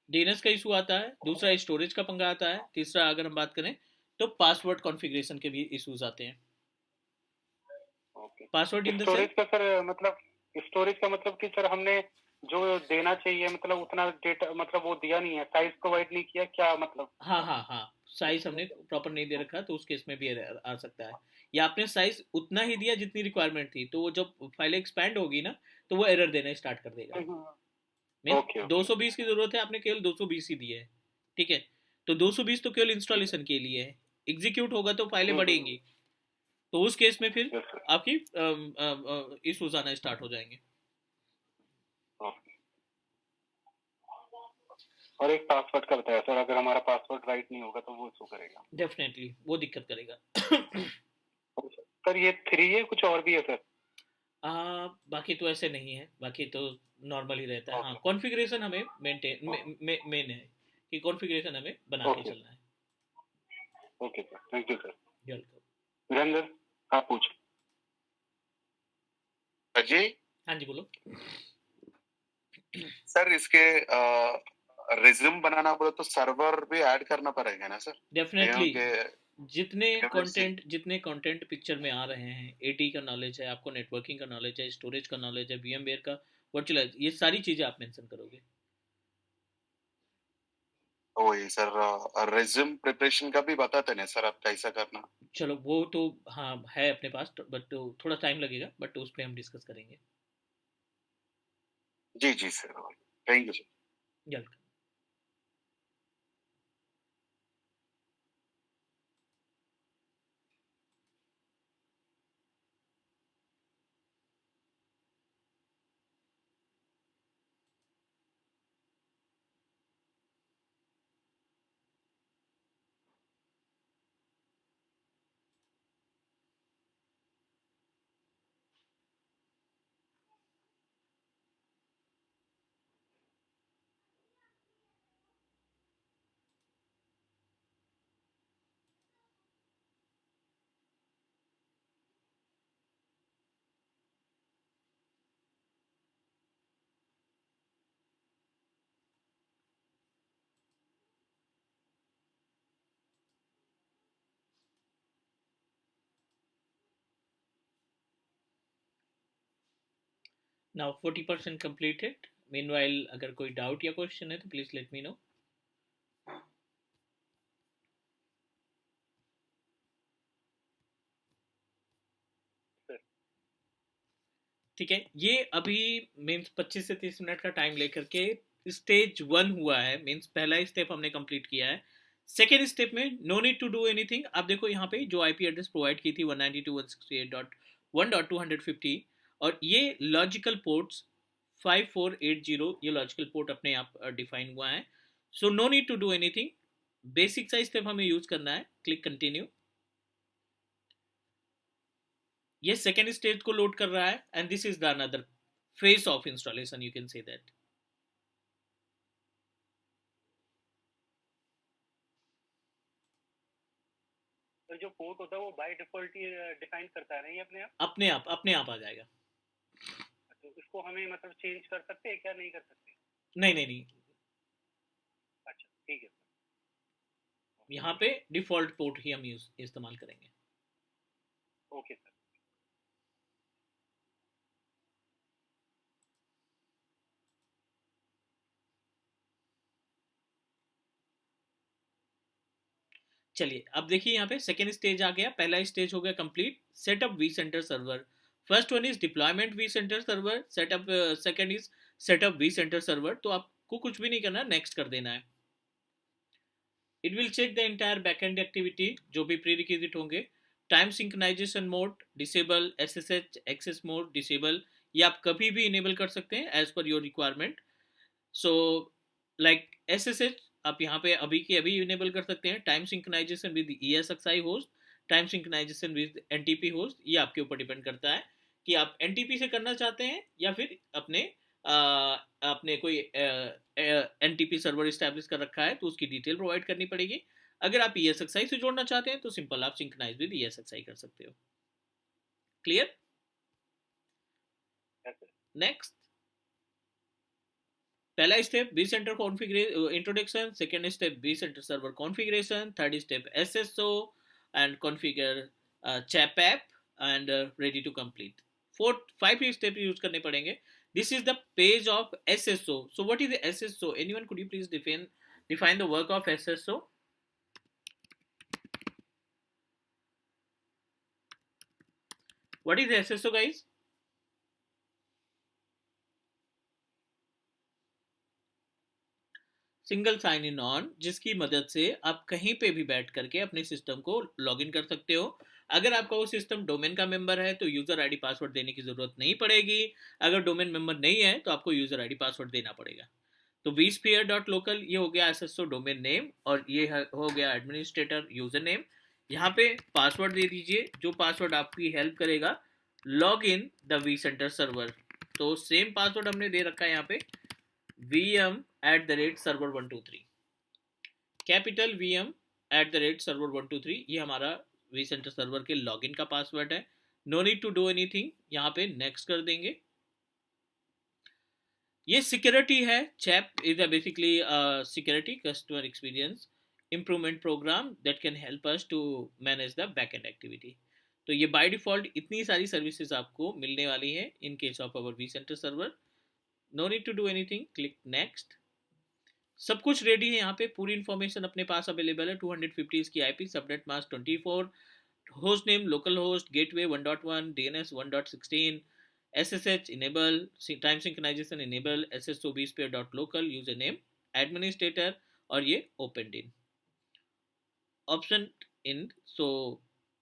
DNS का इशू आता है, दूसरा स्टोरेज का पंगा आता है, तीसरा अगर हम बात करें तो पासवर्ड कॉन्फ़िगरेशन के भी इश्यूज आते हैं। Okay. Password in the storage sense, का सर मतलब, स्टोरेज का मतलब कि सर हमने जो देना चाहिए मतलब उतना डेटा मतलब वो दिया नहीं है, साइज प्रोवाइड नहीं किया क्या मतलब? हाँ हाँ हाँ, साइज हमने प्रॉपर नहीं दे रखा, तो उस केस में भी error आ सकता है। या आपने साइज उतना ही दिया जितनी रिक्वायरमेंट थी, तो वो जब फाइल एक्सपैंड होगी ना, तो वो एरर देना स्टार्ट कर देगा। Mean okay okay. 220 की जरूरत है, आपने केवल 220 ही दिए है, ठीक है। तो 220 तो केवल इंस्टॉलेशन के लिए है, एग्जीक्यूट होगा तो फाइलें बढ़ेंगी। तो उस केस में फिर यस सर। आपकी इश्यूज आना स्टार्ट हो जाएंगे। और एक पासवर्ड का बताया सर, अगर हमारा पासवर्ड राइट नहीं होगा तो वो इशू करेगा। डेफिनेटली वो दिक्कत करेगा। सर ये 3 है, कुछ और भी है सर? बाकी तो ऐसे नहीं है, बाकी तो नॉर्मल ही रहता है। हाँ, ओके कॉन्फ़िगरेशन हमें मेंटेन मेन है कि कॉन्फ़िगरेशन हमें बना के ओके चलना है। Okay sir, thank you sir. Welcome. Virendra आप पूछ। अजय हाँ जी बोलो। सर, इसके रिज्यूम बनाना बोले तो सर्वर भी ऐड करना पड़ेगा ना सर? डेफिनेटली के जितने MSC कंटेंट पिक्चर में आ रहे हैं, एटी का नॉलेज है आपको, नेटवर्किंग का नॉलेज है, स्टोरेज का नॉलेज है, VMware का वर्चुअलाइज, ये सारी चीज़ें आप मेंशन करोगे। वही सर, रिज्यूम प्रिपरेशन का भी बताते ना सर, आप कैसा करना? चलो वो तो हाँ है अपने पास, बट थोड़ा टाइम लगेगा, बट उस पर हम डिस्कस करेंगे। जी जी सर, थैंक यू सर। जल्द। Now 40% completed. Meanwhile अगर कोई डाउट या क्वेश्चन है तो प्लीज लेट मी नो। ठीक है, ये अभी मीन्स 25 से 30 मिनट का टाइम लेकर के स्टेज 1 हुआ है, मीन्स पहला स्टेप हमने कंप्लीट किया है। सेकेंड स्टेप में no need to do anything. आप देखो यहाँ पे जो आईपी एड्रेस प्रोवाइड की थी 192.168.1.250, और ये लॉजिकल पोर्ट्स 5480, ये लॉजिकल पोर्ट अपने आप डिफाइन हुआ है। So no need to do anything, basic सा स्टेप हमें यूज करना है। Click continue. ये सेकेंड स्टेज को लोड कर रहा है, and this is the another phase of installation, you can say that. तो जो पोर्ट होता है वो बाय डिफॉल्ट ही डिफाइन करता है ना ये अपने आप? अपने आप आ जाएगा। तो इसको हमें मतलब चेंज कर सकते हैं क्या, नहीं कर सकते? नहीं नहीं नहीं, अच्छा ठीक है सर। यहाँ पे डिफॉल्ट पोर्ट ही हम इस्तेमाल करेंगे। Okay sir. चलिए अब देखिए यहाँ पे सेकेंड स्टेज आ गया, पहला स्टेज हो गया complete, setup v center server. First one is deployment v center server setup, second is setup v center server. तो आपको कुछ भी नहीं करना, नेक्स्ट कर देना है। It will check the entire backend activity, जो भी प्री रिक्विजिट होंगे। Time synchronization mode disable, SSH access mode disable, ये आप कभी भी इनेबल कर सकते हैं as per your requirement. So like SSH आप यहाँ पे अभी के अभी इनेबल कर सकते हैं। Time synchronization with ESXi host, time synchronization with NTP host, ये आपके ऊपर डिपेंड करता है कि आप NTP से करना चाहते हैं या फिर अपने कोई NTP सर्वर इस्टेब्लिश कर रखा है तो उसकी डिटेल प्रोवाइड करनी पड़ेगी। अगर आप ESXi से जोड़ना चाहते हैं तो सिंपल आप सिंक्रोनाइज विद ESXi कर सकते हो। क्लियर? नेक्स्ट, पहला step vCenter configuration introduction, second step vCenter server configuration, third step SSO and configure chap app and ready to complete. Fourth, 5 step use करने पड़ेंगे। This is the page of SSO. So what is the SSO? Anyone could you please define the work of SSO? What is the SSO guys? Single sign in on, जिसकी मदद से आप कहीं पे भी बैठ करके अपने सिस्टम को लॉगिन कर सकते हो। अगर आपका वो सिस्टम डोमेन का मेंबर है तो यूजर आईडी पासवर्ड देने की जरूरत नहीं पड़ेगी। अगर डोमेन मेंबर नहीं है तो आपको यूजर आईडी पासवर्ड देना पड़ेगा। तो vSphere.local ये हो गया SSO डोमेन नेम, और ये हो गया एडमिनिस्ट्रेटर यूजर नेम। यहाँ पे पासवर्ड दे दीजिए जो पासवर्ड आपकी हेल्प करेगा log in the vCenter server. तो सेम पासवर्ड हमने दे रखा है यहाँ पे, VM@server123, कैपिटल VM@server123, ये हमारा vCenter सर्वर के लॉगिन का पासवर्ड है। No need to do anything, यहाँ पे नेक्स्ट कर देंगे। ये सिक्योरिटी है, चैप is a basically security customer experience improvement program that can help us to manage the back end activity. तो ये बाय डिफॉल्ट इतनी सारी सर्विसेज आपको मिलने वाली है in case of our v center server. No need to do anything, click next. सब कुछ रेडी है यहाँ पे, पूरी इन्फॉर्मेशन अपने पास अवेलेबल है। 250 की IP, subnet mask 24, host name local host, gateway 1.1, DNS 1.16, SSH enable, time synchronization enable, SSO vSphere dot local, username administrator और ये opened in option in, so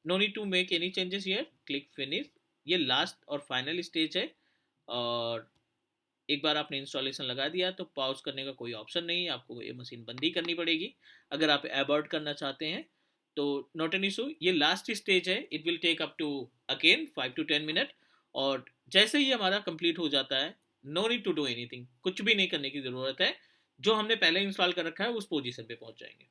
no need to make any changes here, click finish। ये last और final stage है, और एक बार आपने installation लगा दिया तो पॉज करने का कोई ऑप्शन नहीं है, आपको ये मशीन बंद ही करनी पड़ेगी। अगर आप अबॉर्ट करना चाहते हैं तो नॉट एन इशू, ये लास्ट स्टेज है, it will take up to again 5 to 10 minute. और जैसे ही हमारा कंप्लीट हो जाता है, no need to do anything, कुछ भी नहीं करने की ज़रूरत है, जो हमने पहले इंस्टॉल कर रखा है उस पोजीशन पे पहुंच जाएंगे।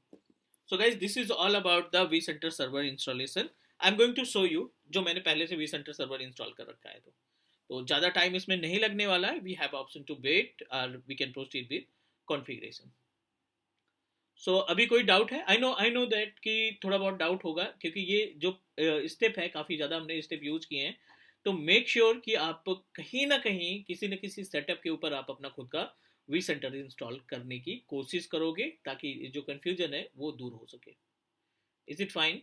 So guys, this is all about the v center server installation. I am going to show you जो मैंने पहले से वी सेंटर सर्वर इंस्टॉल कर रखा है। तो ज़्यादा टाइम इसमें नहीं लगने वाला है, we have option to wait और we can proceed with configuration. So अभी कोई डाउट है? आई नो दैट कि थोड़ा बहुत डाउट होगा, क्योंकि ये जो स्टेप है काफ़ी ज़्यादा हमने स्टेप यूज किए हैं। तो मेक श्योर कि आप कहीं ना कहीं किसी न किसी सेटअप के ऊपर आप अपना खुद का वी सेंटर इंस्टॉल करने की कोशिश करोगे, ताकि जो कन्फ्यूजन है वो दूर हो सके। Is it fine?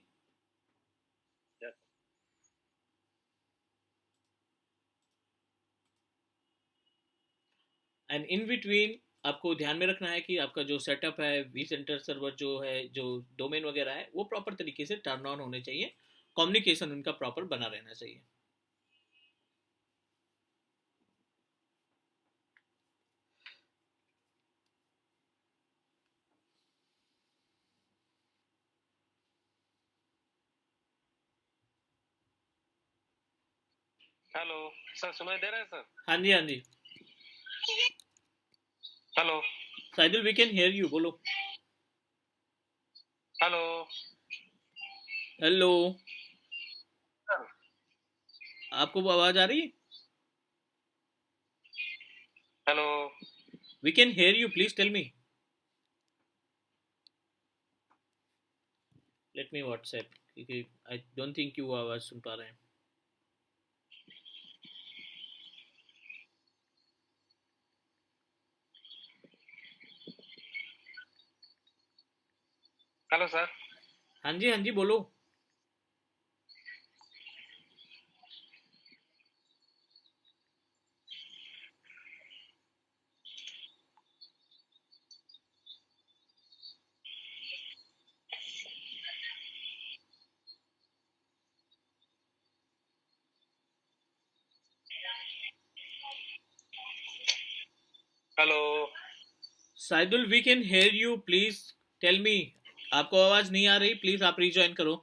And in between आपको ध्यान में रखना है कि आपका जो सेटअप है वी सेंटर सर्वर जो है, जो डोमेन वगैरह है, वो प्रॉपर तरीके से टर्न ऑन होने चाहिए, कम्युनिकेशन उनका प्रॉपर बना रहना चाहिए। हेलो सर, सुनाई दे रहा है सर? हाँ जी, हाँ जी। Hello Saidul, we can hear you, बोलो। हेलो हेलो, आपको वो आवाज आ रही है? Hello we can hear you, please tell me. Let me WhatsApp, क्योंकि आई डोंट थिंक यू आवाज सुन पा रहे हैं। Hello sir. हाँ जी, हाँ जी, बोलो। Hello Saidul, we can hear you, please tell me. आपको आवाज नहीं आ रही, प्लीज आप रिज्वाइन करो।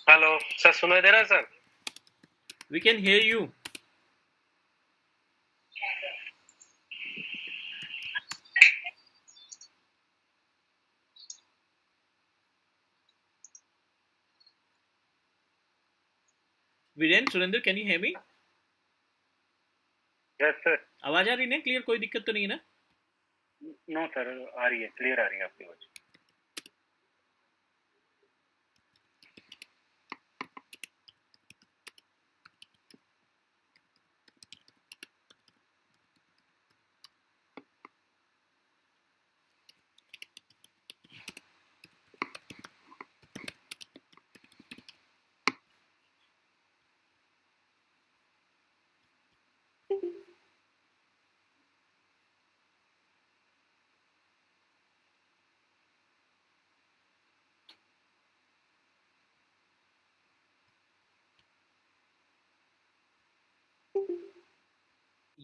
हेलो सर, सुनाई दे रहा है sir? We can hear you. Viren, Surendra, can you hear me? Yes sir. आवाज आ रही है क्लियर? कोई दिक्कत तो नहीं है ना? नो सर, आ रही है, क्लियर आ रही है आपकी आवाज।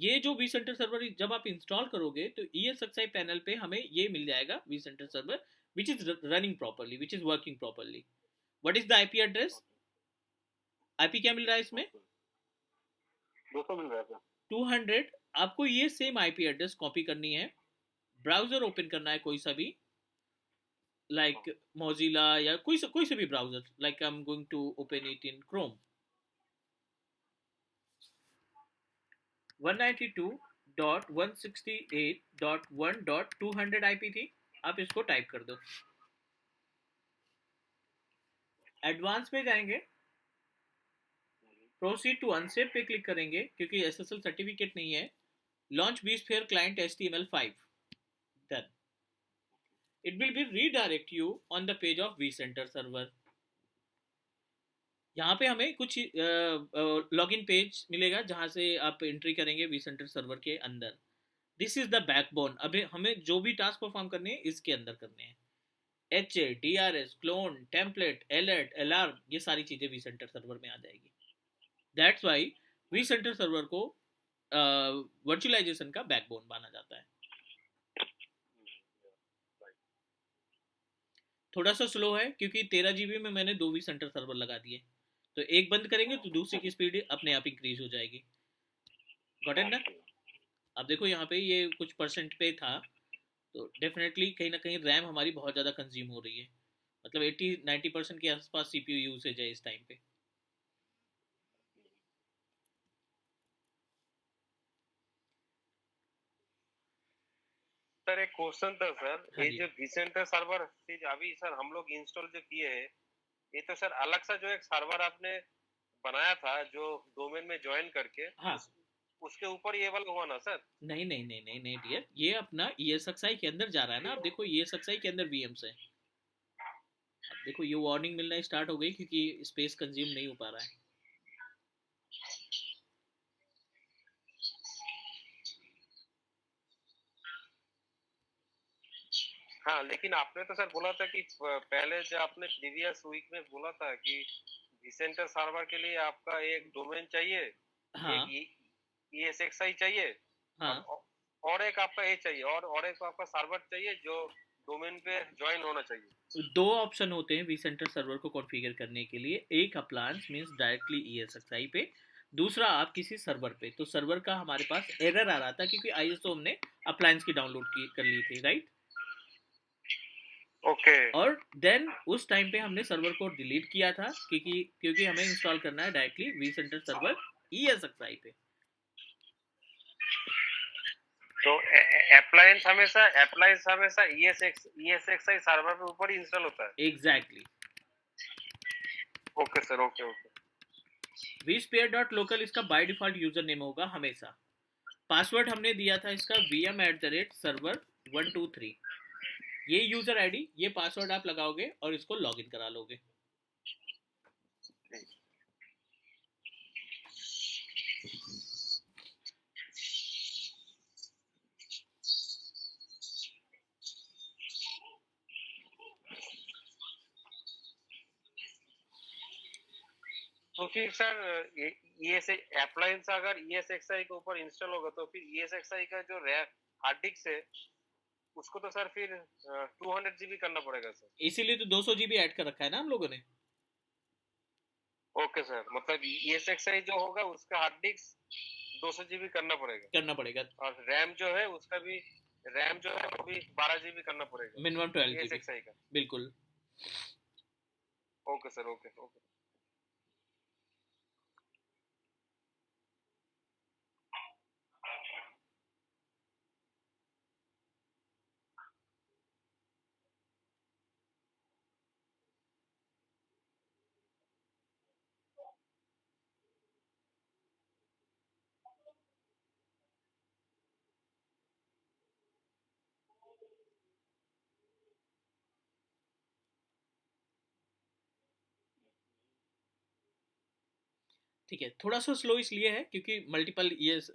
ये जो vCenter सर्वर जब आप इंस्टॉल करोगे तो ESXi पैनल पे हमें ये मिल जाएगा vCenter server which is running properly, which is working properly. What is the IP address? IP क्या मिल रहा है इसमें? 200 मिल रहा है सर। 200। आपको ये सेम IP एड्रेस कॉपी करनी है, ब्राउजर ओपन करना है कोई सा भी, लाइक Mozilla या कोई से भी browser, like I am going to open it in Chrome। 192.168.1.200 IP थी, आप इसको टाइप कर दो। एडवांस में जाएंगे, प्रोसीड टू अनसेव पे क्लिक करेंगे क्योंकि SSL सर्टिफिकेट नहीं है। Launch vSphere client HTML5, done. It will be redirect you on the page of vCenter server. यहाँ पे हमें कुछ लॉगिन पेज मिलेगा जहाँ से आप एंट्री करेंगे vCenter सर्वर के अंदर। This is the backbone. अभी हमें जो भी टास्क परफॉर्म करने हैं इसके अंदर करने हैं। HA, DRS, clone, template, alert, alarm, ये सारी चीजें vCenter सर्वर में आ जाएगी। दैट्स वाई vCenter सर्वर को वर्चुअलाइजेशन का बैकबोन माना जाता है। थोड़ा सा स्लो है क्योंकि 13 GB में मैंने 2 vCenter सर्वर लगा दिए, तो एक बंद करेंगे तो दूसरे की स्पीड अपने आप इंक्रीज हो जाएगी। गॉट इट ना? अब देखो यहाँ पे ये कुछ परसेंट पे था, तो डेफिनेटली कहीं ना कहीं रैम हमारी बहुत ज़्यादा कंज्यूम हो रही है, मतलब 80-90% के आसपास CPU यूसेज है इस टाइम पे। सर एक क्वेश्चन था सर, हाँ ये जी। जो vCenter सर्वर अभी सर हम लोग इंस्टॉल जो किए हैं, ये तो सर अलग सा जो एक सर्वर आपने बनाया था जो डोमेन में ज्वाइन करके, हाँ। उसके ऊपर ये वाला हुआ ना सर? नहीं नहीं नहीं नहीं नहीं डियर, ये अपना ESXi के अंदर जा रहा है ना। अब देखो ESXi के अंदर VMs है। अब देखो ये वार्निंग मिलना स्टार्ट हो गई क्योंकि स्पेस कंज्यूम नहीं हो पा रहा है। हाँ, लेकिन आपने तो सर बोला था कि पहले जो आपने प्रीवियस वीक में बोला था कि vCenter सर्वर के लिए आपका एक डोमेन चाहिए, हाँ एक ESXi चाहिए, हाँ और एक आपका ये चाहिए, और एक आपका सर्वर चाहिए जो डोमेन पे ज्वाइन होना चाहिए। दो ऑप्शन होते हैं vCenter सर्वर को कॉन्फ़िगर करने के लिए, एक अप्लायंस मींस डायरेक्टली ESXi पे, दूसरा आप किसी सर्वर पे। तो सर्वर का हमारे पास एरर आ रहा था क्योंकि ISO हमने अप्लायंस की डाउनलोड कर ली थी, राइट? ओके। और देन उस टाइम पे हमने सर्वर को डिलीट किया था क्योंकि हमें इंस्टॉल करना है डायरेक्टली vCenter सर्वर ESXi पे। तो अप्लायंस हमेशा ESXi सर्वर के ऊपर इंस्टॉल होता है। Exactly. Okay sir, okay. vSphere.local इसका बाय डिफॉल्ट यूजर नेम होगा हमेशा। पासवर्ड हमने दिया था इसका VM@server123। ये यूजर आईडी, ये पासवर्ड आप लगाओगे और इसको लॉगिन करा लोगे। तो फिर सर ये अप्लायंस अगर ESXi के ऊपर इंस्टॉल होगा तो फिर ESXi का जो हार्ड डिस्क है उसको तो सर फिर 200 GB करना पड़ेगा सर। इसीलिए तो 200 GB ऐड कर रखा है ना हम लोगों ने। ओके सर, मतलब ESXi जो होगा उसका हार्ड डिस्क 200 GB करना पड़ेगा, और रैम जो है उसका भी, रैम जो है वो भी 12 GB करना पड़ेगा, मिनिमम 12 GB ESXi का। बिल्कुल। Okay sir, okay. ठीक है, थोड़ा सा स्लो इसलिए है क्योंकि मल्टीपल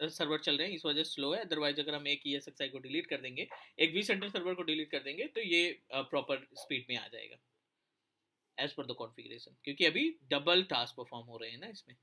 सर्वर चल रहे हैं, इस वजह से स्लो है। अदरवाइज अगर हम एक ESXi को डिलीट कर देंगे, एक vCenter सर्वर को डिलीट कर देंगे, तो ये प्रॉपर स्पीड में आ जाएगा एज पर द कॉन्फ़िगरेशन, क्योंकि अभी डबल टास्क परफॉर्म हो रहे हैं ना इसमें।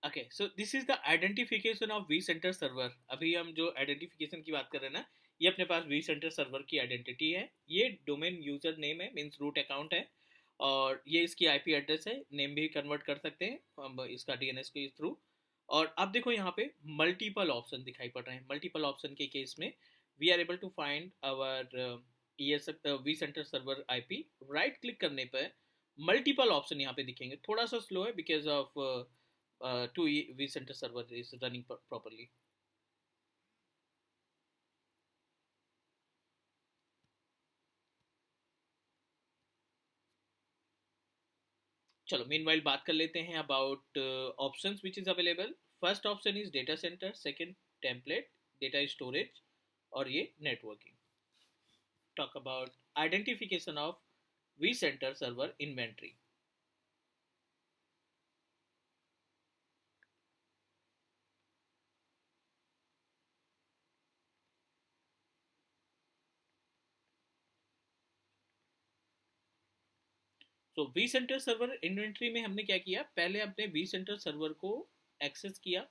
Okay, so this is the identification of v center server. अभी हम जो आइडेंटिफिकेशन की बात कर रहे हैं ना, ये अपने पास वी सेंटर सर्वर की आइडेंटिटी है। ये डोमेन यूजर नेम है, मीन्स रूट अकाउंट है, और ये इसकी आईपी एड्रेस है। नेम भी कन्वर्ट कर सकते हैं हम इसका डीएनएस के थ्रू। और अब देखो यहाँ पे मल्टीपल ऑप्शन दिखाई पड़ रहे हैं। मल्टीपल ऑप्शन के केस में we are able to find our v center server IP. Right click करने पर मल्टीपल ऑप्शन यहाँ पे दिखेंगे। थोड़ा सा स्लो है because of to vCenter server is running properly. चलो meanwhile बात कर लेते हैं about options which is available. First option is data center, second template, data storage, और ये networking. Talk about identification of vCenter server inventory. तो vCenter server inventory में हमने क्या किया, पहले अपने vCenter सर्वर को एक्सेस किया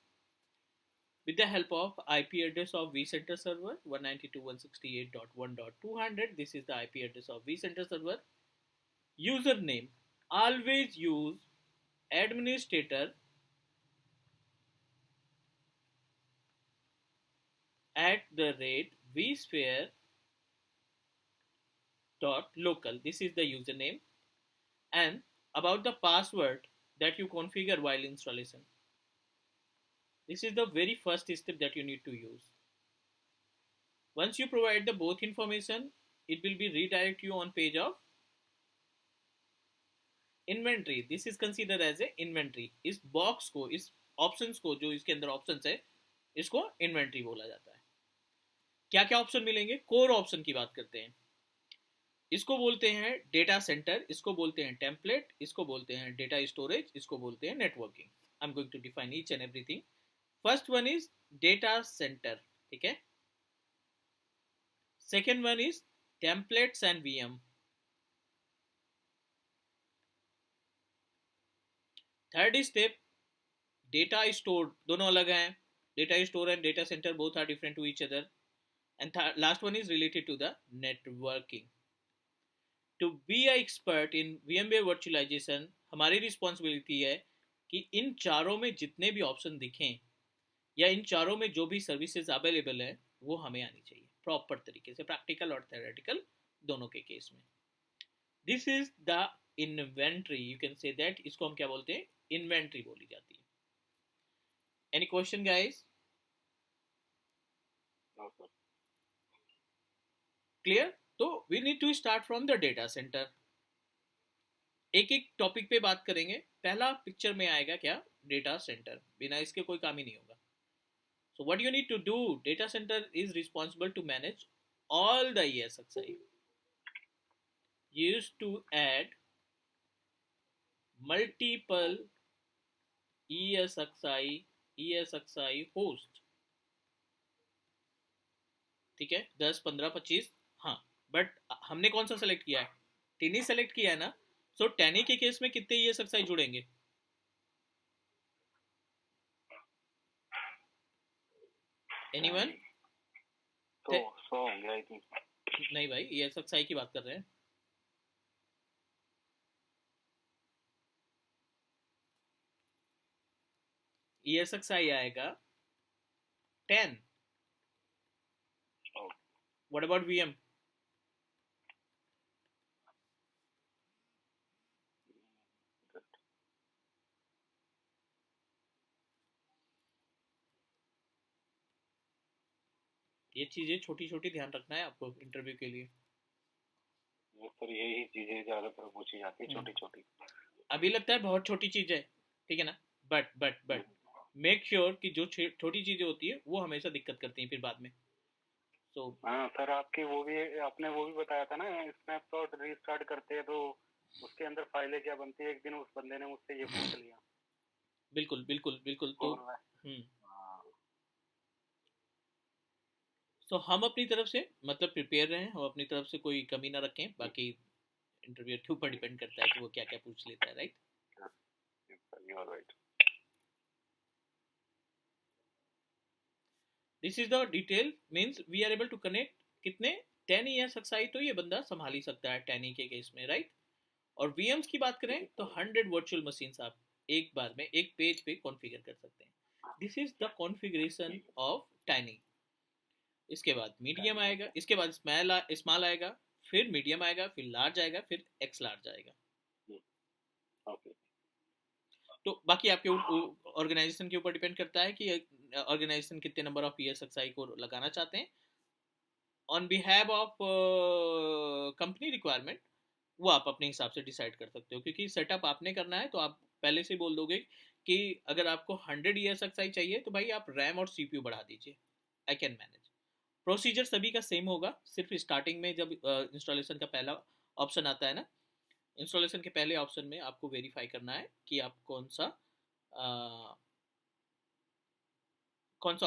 with the help of IP address of vCenter server 192.168.1.200. This is the IP address of vCenter server. Username, always use administrator @vsphere.local. This is the username. And about the password that you configure while installation. This is the very first step that you need to use. Once you provide the both information, it will be redirect you on page of inventory. This is consider as a inventory. इस box को, इस options को, जो इसके अंदर options है, इसको inventory बोला जाता है. क्या क्या ऑप्शन मिलेंगे? कोर ऑप्शन की बात करते हैं. इसको बोलते हैं डेटा सेंटर, इसको बोलते हैं टेम्पलेट, इसको बोलते हैं डेटा स्टोरेज, इसको बोलते हैं networking. I am going to define each and everything. First one is data center, ठीक है. Second one is templates and VM. Third step data store. दोनों अलग हैं. Data store and data center both are different to each other. And last one is related to the networking. To be a expert in VMware virtualization, हमारी responsibility है कि इन चारों में जितने भी ऑप्शन दिखें या इन चारों में जो भी सर्विसेज अवेलेबल है वो हमें आनी चाहिए प्रॉपर तरीके से, प्रैक्टिकल और थ्योरेटिकल दोनों के केस में. This is the inventory. You can say that. इसको हम क्या बोलते हैं? इन्वेंट्री बोली जाती है. Any question guys? क्लियर? तो we need to start from the data center. एक एक टॉपिक पे बात करेंगे. पहला पिक्चर में आएगा क्या? Data centre. बिना इसके कोई काम ही नहीं होगा. So what you need to do, data center is responsible to manage all the ESXi. Used to add multiple ESXi host. ठीक है, 10, 15, 25. हाँ, बट हमने कौन सा सेलेक्ट किया है? 10 ही सेलेक्ट किया है ना. सो 10 के केस में कितने ESXi जुड़ेंगे? एनीवन? तो 100 होंगे आई थिंक. नहीं भाई, ESXi की बात कर रहे हैं. ESXi आएगा 10. What about VM? ये चीजें छोटी छोटी ध्यान रखना है आपको इंटरव्यू के लिए. सर यही चीजें ज्यादातर पूछी जाती है, छोटी छोटी. अभी लगता है बहुत छोटी चीज है, ठीक है ना, बट मेक श्योर कि जो छोटी चीजें होती है वो हमेशा दिक्कत करती हैं फिर बाद में. तो हाँ सर, आपने वो भी बताया था ना, स्नैपशॉट रीस्टार्ट करते हैं तो उसके अंदर फाइलें क्या बनती है. एक दिन उस बंदे ने मुझसे ये पूछ लिया. बिल्कुल बिल्कुल बिल्कुल. तो तो हम अपनी तरफ से मतलब प्रिपेयर रहें, हम अपनी तरफ से कोई कमी ना रखें. बाकी इंटरव्यूअर के ऊपर डिपेंड करता है कि वो क्या क्या पूछ लेता है. Right? You are right. This is the detail means we are able to connect कितने 10 ESXi तो ये बंदा संभाल ही सकता है 10 के केस में, राइट। और VMs की बात करें तो 100 वर्चुअल मशीन्स आप एक बार में एक पेज पे कॉन्फ़िगर कर सकते हैं। This is the configuration of tiny. इसके बाद मीडियम आएगा, इसके बाद स्मॉल आएगा, फिर मीडियम आएगा, फिर लार्ज आएगा, फिर एक्स लार्ज आएगा। ओके। तो बाकी आपके ऑर्गेनाइजेशन के ऊपर डिपेंड करता है कि ऑर्गेनाइजेशन कितने नंबर ऑफ ESXi को लगाना चाहते हैं। On behalf of company requirement वो आप अपने हिसाब से डिसाइड कर सकते हो, क्योंकि सेटअप आपने करना है तो आप पहले से बोल दोगे कि अगर आपको 100 ESXi चाहिए तो भाई आप रैम और CPU बढ़ा दीजिए, आई कैन मैनेज। प्रोसीजर सभी का सेम होगा, सिर्फ स्टार्टिंग में जब इंस्टॉलेशन का पहला ऑप्शन आता है ना, इंस्टॉलेशन के पहले ऑप्शन में आपको वेरीफाई करना है कि आप कौन सा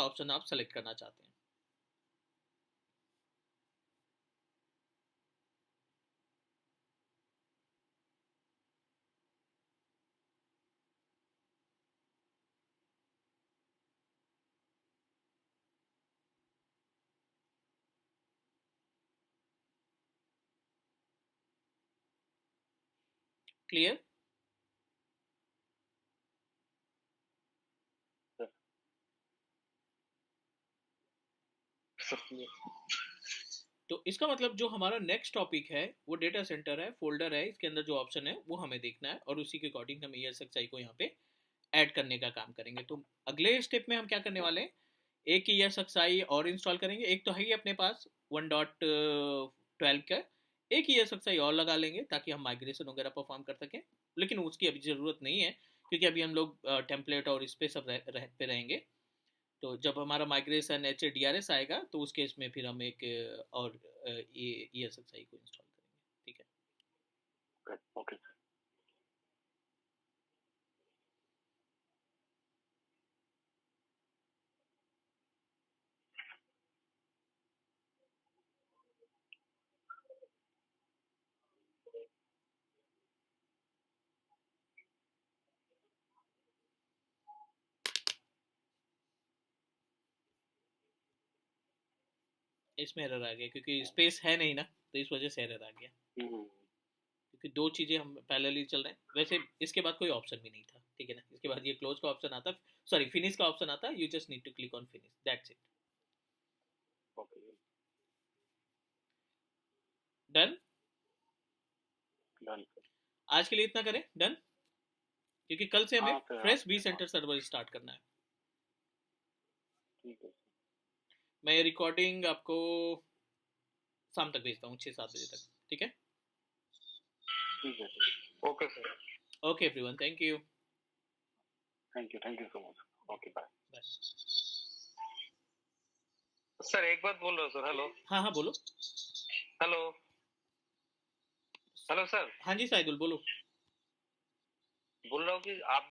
ऑप्शन आप सेलेक्ट करना चाहते हैं। क्लियर? तो इसका मतलब जो हमारा नेक्स्ट टॉपिक है वो डेटा सेंटर है, फोल्डर है, इसके अंदर जो ऑप्शन है वो हमें देखना है और उसी के अकॉर्डिंग हम ESXi को यहाँ पे ऐड करने का काम करेंगे। तो अगले स्टेप में हम क्या करने वाले हैं, एक ESXi और इंस्टॉल करेंगे, एक तो है ही अपने पास 1.12 का, एक ESXi और लगा लेंगे ताकि हम माइग्रेशन वगैरह परफॉर्म कर सकें, लेकिन उसकी अभी ज़रूरत नहीं है क्योंकि अभी हम लोग टेम्पलेट और इस पे सब पे रहेंगे। तो जब हमारा माइग्रेशन HADRS आएगा तो उस केस में फिर हम एक और ESXi को इंस्टॉल करेंगे, ठीक है। ओके। इसमें एरर आ गया क्योंकि स्पेस है नहीं ना, तो इस वजह से एरर आ गया, क्योंकि दो चीज़ें हम पैरेलली चल रहे हैं। वैसे इसके बाद कोई ऑप्शन भी नहीं था, ठीक है ना, इसके बाद ये क्लोज का ऑप्शन आता, सॉरी फिनिश का ऑप्शन आता, you just need to click on finish, that's it. Okay. Done. Done. आज के लिए इतना करें, डन, क्योंकि कल से हमें फ्रेश vCenter सर्वर स्टार्ट करना है। ठीक है। मैं ये रिकॉर्डिंग आपको शाम तक भेजता हूँ 6-7 बजे तक, ठीक है। ठीक है। Okay sir. Okay everyone, thank you. Thank you so much. Okay bye. Sir एक बात बोल रहा हूँ सर। हेलो। हाँ हाँ बोलो। हेलो। Hello sir. हाँ जी साइदुल बोलो। बोल रहा हूँ कि आप